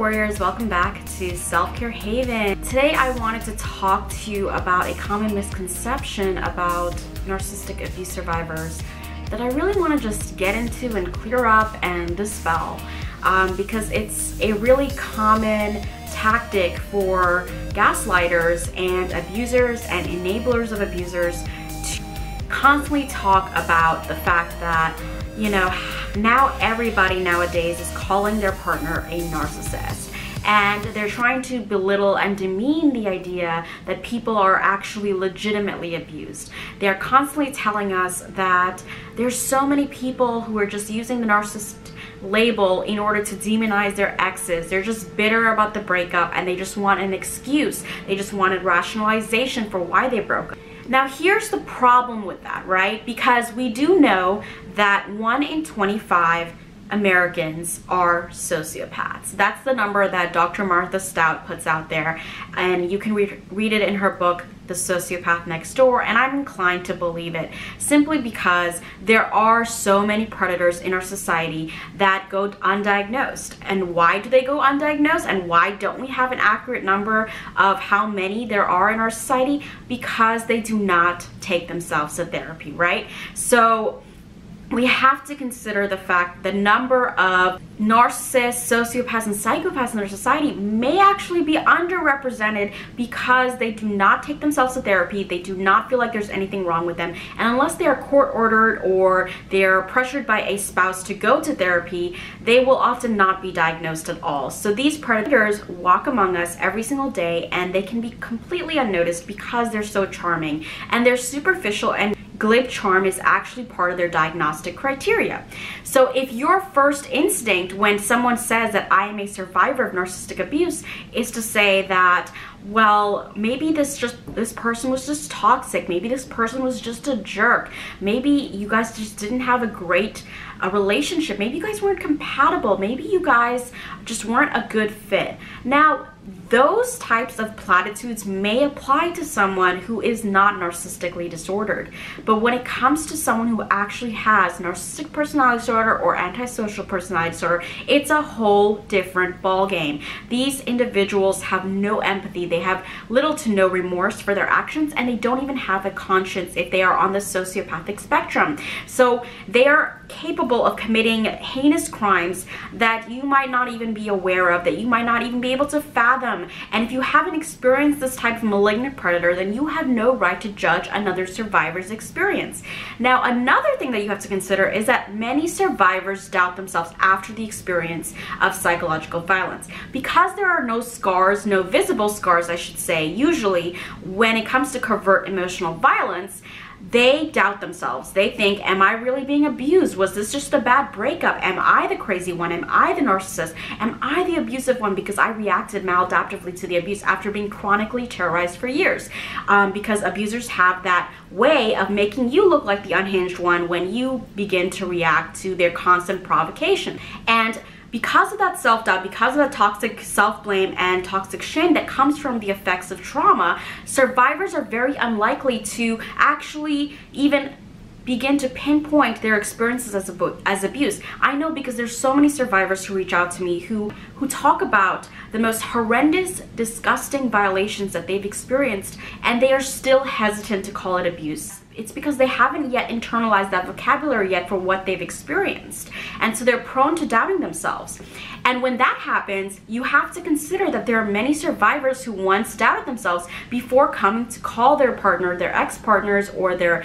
warriors, welcome back to Self-Care Haven. Today I wanted to talk to you about a common misconception about narcissistic abuse survivors that I really want to just get into and clear up and dispel, because it's a really common tactic for gaslighters and abusers and enablers of abusers to constantly talk about the fact that, you know, now everybody nowadays is calling their partner a narcissist. And they're trying to belittle and demean the idea that people are actually legitimately abused. They're constantly telling us that there's so many people who are just using the narcissist label in order to demonize their exes. They're just bitter about the breakup and they just want an excuse. They just wanted rationalization for why they broke up. Now here's the problem with that, right? Because we do know that 1 in 25 Americans are sociopaths. That's the number that Dr. Martha Stout puts out there, and you can read it in her book, The Sociopath Next Door, and I'm inclined to believe it simply because there are so many predators in our society that go undiagnosed. And why do they go undiagnosed, and why don't we have an accurate number of how many there are in our society? Because they do not take themselves to therapy, right? So we have to consider the fact the number of narcissists, sociopaths, and psychopaths in our society may actually be underrepresented because they do not take themselves to therapy. They do not feel like there's anything wrong with them. And unless they are court-ordered or they're pressured by a spouse to go to therapy, they will often not be diagnosed at all. So these predators walk among us every single day, and they can be completely unnoticed because they're so charming. And they're superficial, and glib charm is actually part of their diagnostic criteria. So if your first instinct when someone says that I am a survivor of narcissistic abuse is to say that, well, maybe this person was just toxic, maybe this person was just a jerk, maybe you guys just didn't have a great relationship, maybe you guys weren't compatible, maybe you guys just weren't a good fit. Now, those types of platitudes may apply to someone who is not narcissistically disordered. But when it comes to someone who actually has narcissistic personality disorder or antisocial personality disorder, it's a whole different ballgame. These individuals have no empathy. They have little to no remorse for their actions, and they don't even have a conscience if they are on the sociopathic spectrum. So they are capable of committing heinous crimes that you might not even be aware of, that you might not even be able to fathom. And if you haven't experienced this type of malignant predator, then you have no right to judge another survivor's experience. Now, another thing that you have to consider is that many survivors doubt themselves after the experience of psychological violence. Because there are no scars, no visible scars, I should say, usually when it comes to covert emotional violence, they doubt themselves. They think, am I really being abused? Was this just a bad breakup? Am I the crazy one? Am I the narcissist? Am I the abusive one because I reacted maladaptively to the abuse after being chronically terrorized for years? Because abusers have that way of making you look like the unhinged one when you begin to react to their constant provocation. And because of that self-doubt, because of that toxic self-blame and toxic shame that comes from the effects of trauma, survivors are very unlikely to actually even begin to pinpoint their experiences as abuse. I know because there's so many survivors who reach out to me who talk about the most horrendous, disgusting violations that they've experienced, and they are still hesitant to call it abuse. It's because they haven't yet internalized that vocabulary yet for what they've experienced. And so they're prone to doubting themselves. And when that happens, you have to consider that there are many survivors who once doubted themselves before coming to call their partner, their ex-partners, or their,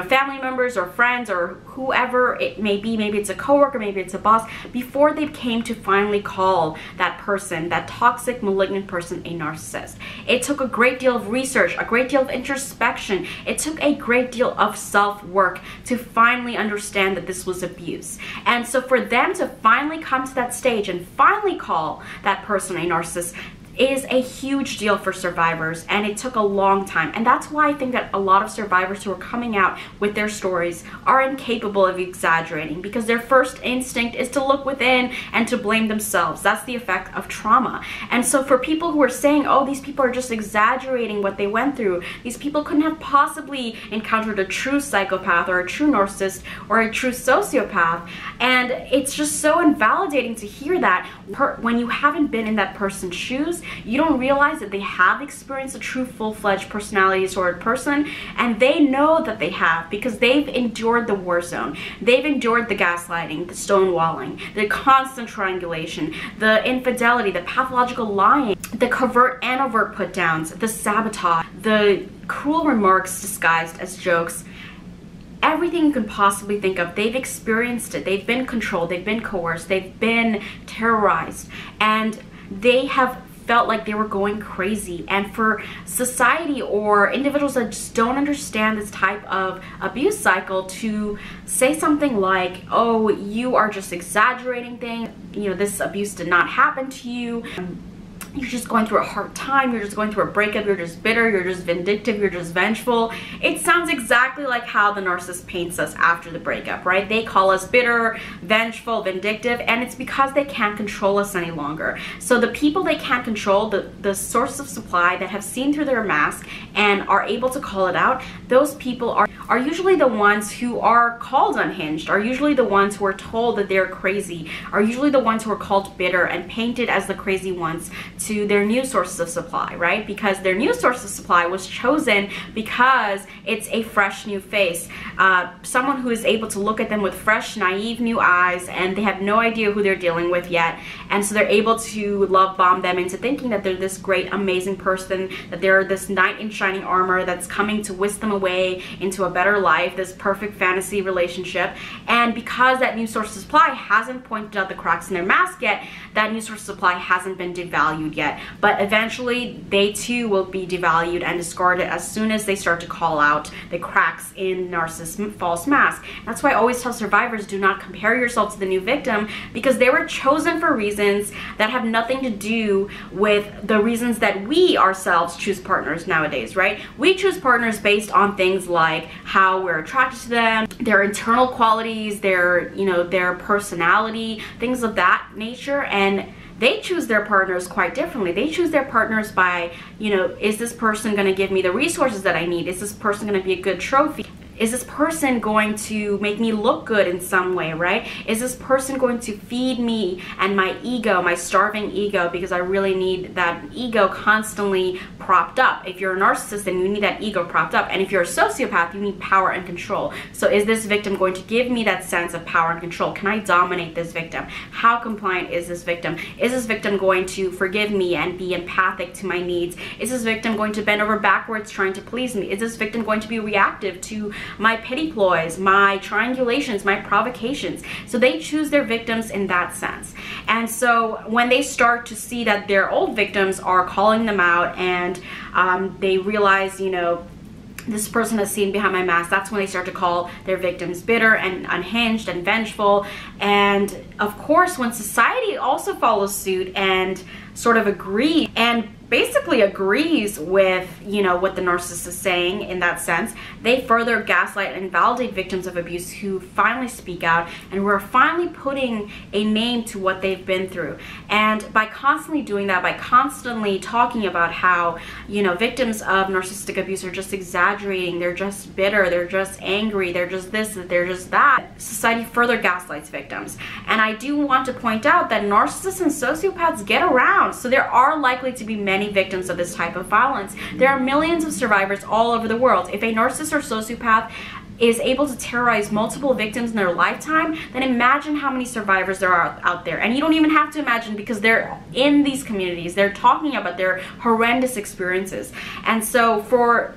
family members or friends or whoever it may be. Maybe it's a coworker, maybe it's a boss, before they came to finally call that person, that toxic, malignant person, a narcissist. It took a great deal of research, a great deal of introspection. It took a great deal of self-work to finally understand that this was abuse. And so for them to finally come to that stage and finally call that person a narcissist is a huge deal for survivors, and it took a long time. And that's why I think that a lot of survivors who are coming out with their stories are incapable of exaggerating, because their first instinct is to look within and to blame themselves. That's the effect of trauma. And so for people who are saying, oh, these people are just exaggerating what they went through, these people couldn't have possibly encountered a true psychopath or a true narcissist or a true sociopath, and it's just so invalidating to hear that when you haven't been in that person's shoes, you don't realize that they have experienced a true full-fledged personality disordered person, and they know that they have because they've endured the war zone. They've endured the gaslighting, the stonewalling, the constant triangulation, the infidelity, the pathological lying, the covert and overt put-downs, the sabotage, the cruel remarks disguised as jokes. Everything you can possibly think of, they've experienced it. They've been controlled, they've been coerced, they've been terrorized, and they have felt like they were going crazy. And for society or individuals that just don't understand this type of abuse cycle to say something like, oh, you are just exaggerating things, you know, this abuse did not happen to you, you're just going through a hard time, you're just going through a breakup, you're just bitter, you're just vindictive, you're just vengeful. It sounds exactly like how the narcissist paints us after the breakup, right? They call us bitter, vengeful, vindictive, and it's because they can't control us any longer. So the people they can't control, the source of supply that have seen through their mask and are able to call it out, those people are usually the ones who are called unhinged, are usually the ones who are told that they're crazy, are usually the ones who are called bitter and painted as the crazy ones to their new sources of supply, right? Because their new source of supply was chosen because it's a fresh new face, someone who is able to look at them with fresh, naive new eyes, and they have no idea who they're dealing with yet, and so they're able to love bomb them into thinking that they're this great, amazing person, that they're this knight in shining armor that's coming to whisk them away into a better life, this perfect fantasy relationship. And because that new source of supply hasn't pointed out the cracks in their mask yet, that new source of supply hasn't been devalued yet. But eventually they too will be devalued and discarded as soon as they start to call out the cracks in narcissist's false mask. That's why I always tell survivors, do not compare yourself to the new victim, because they were chosen for reasons that have nothing to do with the reasons that we ourselves choose partners nowadays, right? We choose partners based on things like how we're attracted to them, their internal qualities, their, you know, their personality, things of that nature. And they choose their partners quite differently. They choose their partners by, you know, is this person going to give me the resources that I need? Is this person going to be a good trophy? Is this person going to make me look good in some way, right? Is this person going to feed me and my ego, my starving ego, because I really need that ego constantly propped up. If you're a narcissist, then you need that ego propped up. And if you're a sociopath, you need power and control. So is this victim going to give me that sense of power and control? Can I dominate this victim? How compliant is this victim? Is this victim going to forgive me and be empathic to my needs? Is this victim going to bend over backwards trying to please me? Is this victim going to be reactive to my pity ploys, my triangulations, my provocations? So they choose their victims in that sense. And so when they start to see that their old victims are calling them out, and they realize, you know, this person has seen behind my mask, that's when they start to call their victims bitter and unhinged and vengeful. And of course, when society also follows suit and sort of agrees and basically agrees with, you know, what the narcissist is saying in that sense, they further gaslight and validate victims of abuse who finally speak out, and we're finally putting a name to what they've been through. And by constantly doing that, by constantly talking about how, you know, victims of narcissistic abuse are just exaggerating, they're just bitter, they're just angry, they're just this, they're just that, society further gaslights victims. And I do want to point out that narcissists and sociopaths get around, so there are likely to be many victims of this type of violence. There are millions of survivors all over the world. If a narcissist or sociopath is able to terrorize multiple victims in their lifetime, then imagine how many survivors there are out there. And you don't even have to imagine, because they're in these communities, they're talking about their horrendous experiences. And so for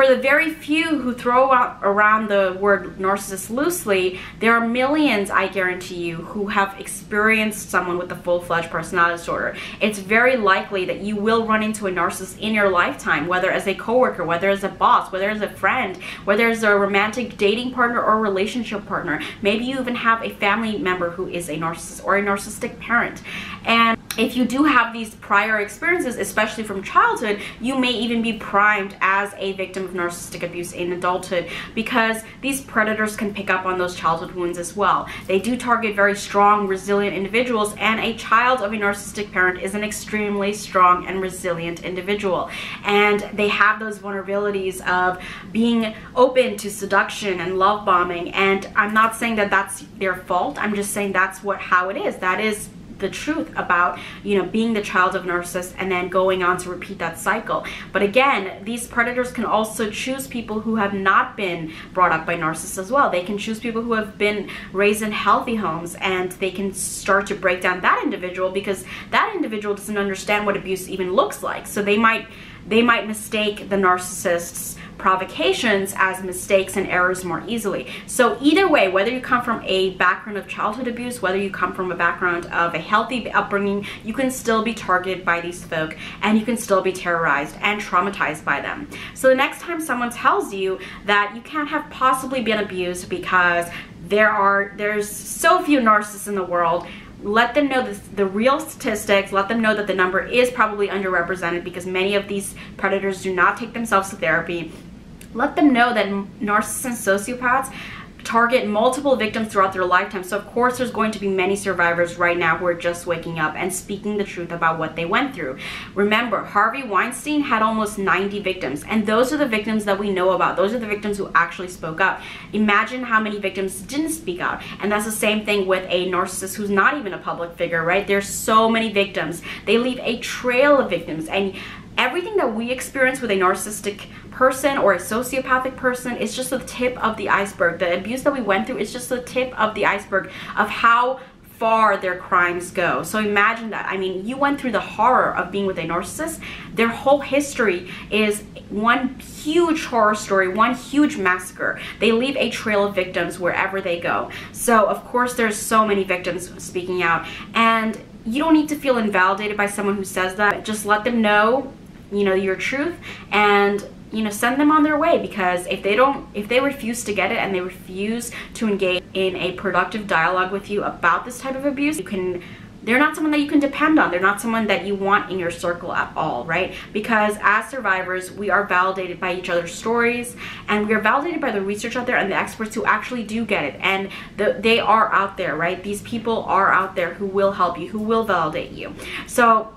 the very few who throw around the word narcissist loosely, there are millions, I guarantee you, who have experienced someone with a full-fledged personality disorder. It's very likely that you will run into a narcissist in your lifetime, whether as a coworker, whether as a boss, whether as a friend, whether as a romantic dating partner or relationship partner. Maybe you even have a family member who is a narcissist or a narcissistic parent. And if you do have these prior experiences, especially from childhood, you may even be primed as a victim of narcissistic abuse in adulthood, because these predators can pick up on those childhood wounds as well. They do target very strong, resilient individuals, and a child of a narcissistic parent is an extremely strong and resilient individual. And they have those vulnerabilities of being open to seduction and love bombing. And I'm not saying that that's their fault. I'm just saying that's how it is. That is the truth about, you know, being the child of narcissist and then going on to repeat that cycle. But again, these predators can also choose people who have not been brought up by narcissists as well. They can choose people who have been raised in healthy homes, and they can start to break down that individual because that individual doesn't understand what abuse even looks like. So they might mistake the narcissist's provocations as mistakes and errors more easily. So either way, whether you come from a background of childhood abuse, whether you come from a background of a healthy upbringing, you can still be targeted by these folk, and you can still be terrorized and traumatized by them. So the next time someone tells you that you can't have possibly been abused because there's so few narcissists in the world, let them know the real statistics. Let them know that the number is probably underrepresented because many of these predators do not take themselves to therapy. Let them know that narcissists and sociopaths target multiple victims throughout their lifetime. So of course there's going to be many survivors right now who are just waking up and speaking the truth about what they went through. Remember, Harvey Weinstein had almost 90 victims, and those are the victims that we know about. Those are the victims who actually spoke up. Imagine how many victims didn't speak out. And that's the same thing with a narcissist who's not even a public figure, right? There's so many victims. They leave a trail of victims, and everything that we experience with a narcissistic person or a sociopathic person is just the tip of the iceberg. The abuse that we went through is just the tip of the iceberg of how far their crimes go. So imagine that. I mean, you went through the horror of being with a narcissist. Their whole history is one huge horror story, one huge massacre. They leave a trail of victims wherever they go. So of course there's so many victims speaking out, and you don't need to feel invalidated by someone who says that. Just let them know, you know, your truth, and you know, send them on their way, because if they refuse to get it and they refuse to engage in a productive dialogue with you about this type of abuse, they're not someone that you can depend on. They're not someone that you want in your circle at all, right? Because as survivors, we are validated by each other's stories, and we are validated by the research out there and the experts who actually do get it. And they are out there, right? These people are out there who will help you, who will validate you. So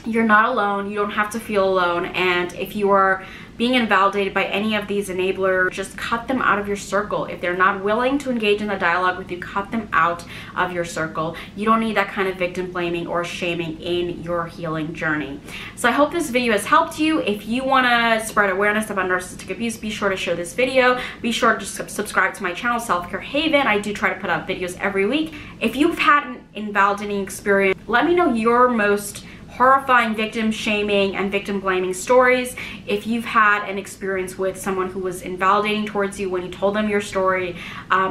you're not alone. You don't have to feel alone. And if you are being invalidated by any of these enablers, just cut them out of your circle. If they're not willing to engage in a dialogue with you, cut them out of your circle. You don't need that kind of victim blaming or shaming in your healing journey. So I hope this video has helped you. If you want to spread awareness about narcissistic abuse, be sure to share this video. Be sure to subscribe to my channel, Self-Care Haven. I do try to put out videos every week. If you've had an invalidating experience, let me know your most horrifying victim shaming and victim blaming stories. If you've had an experience with someone who was invalidating towards you when you told them your story,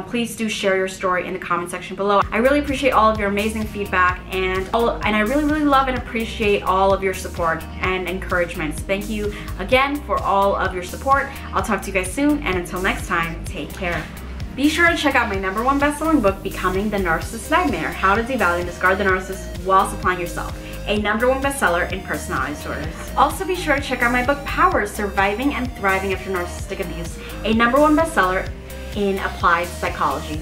please do share your story in the comment section below. I really appreciate all of your amazing feedback, and I really love and appreciate all of your support and encouragement. So thank you again for all of your support. I'll talk to you guys soon, and until next time, take care. Be sure to check out my #1 best-selling book, Becoming the Narcissist Nightmare: How to Devalue and Discard the Narcissist While Supplying Yourself, a #1 bestseller in personality disorders. Also be sure to check out my book, Power: Surviving and Thriving After Narcissistic Abuse, a #1 bestseller in applied psychology.